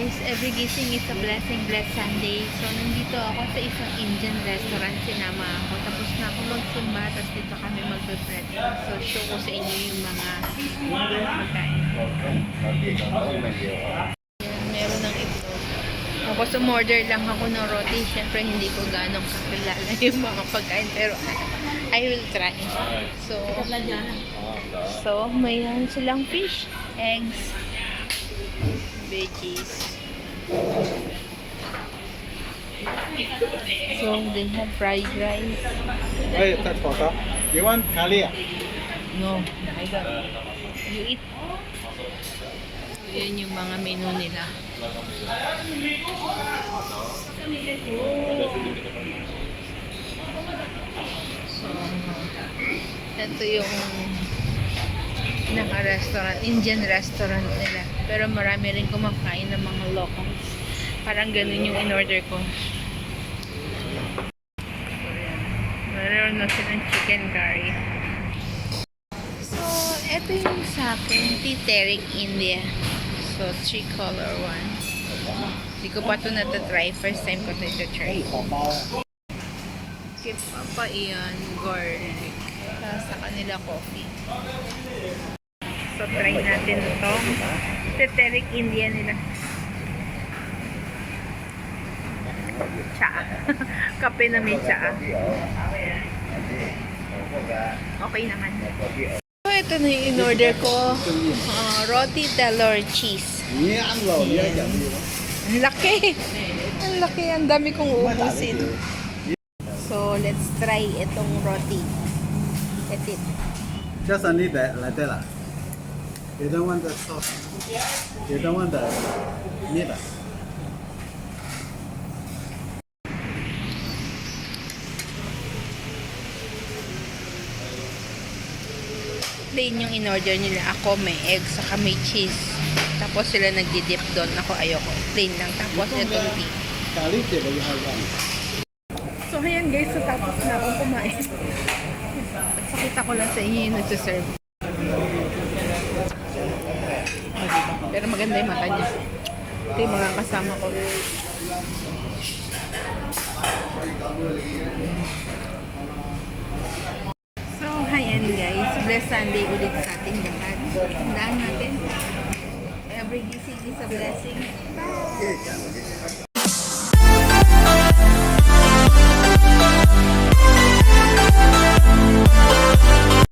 guys, every gising is a blessing, blessed Sunday. So, nandito ako sa isang Indian restaurant, sinama ako. Tapos na ako magsumba, tapos dito kami magpe-prep. So, show ko sa inyo yung mga pagkain. Meron ng itlog. Tapos umorder lang ako ng roti. Siyempre, hindi ko ganong kakilala yung mga pagkain. Pero, I will try. So, mayroon silang fish, eggs, veggies. So they have fried rice. Hey, that's photo. You want curry? No, I don't. You eat. So, yan yung mga menu nila. So, ito yung naka-restaurant, Indian restaurant nila. Pero marami rin kumakain ng mga locals. Parang ganun yung in-order ko. Meron na silang chicken curry. So, ito yung sa akin, Titerik India. So, 3-color one. Hindi ko pa ito natatry. First time ko ito try. Kip pa iyan, garlic. Sa kanila coffee. So, try natin ito. Titerik India nila. Cha. Kape na may cha. Okay naman. So, ito na yung in-order ko. Roti Telur cheese. Ang laki. Ang laki. Ang dami kong uubusin. So, let's try itong roti. That's it. Just only that, like that. You don't want the sauce. You don't want the meat. Plain yung in-order nila. Ako may egg, saka may cheese. Tapos sila nagdi-dip doon. Ako ayoko. Plain lang. Tapos itong tea. Curry, you have one. So, ayan guys. So, tapos na akong kumain. Pakita ko lang sa inyo yung nagsaserve. Pero maganda yung mata niya. Ito yung mga kasama ko. So, ayan guys. Blessed Sunday ulit sa ating lahat. Tandaan natin. Every gising is a blessing. Bye!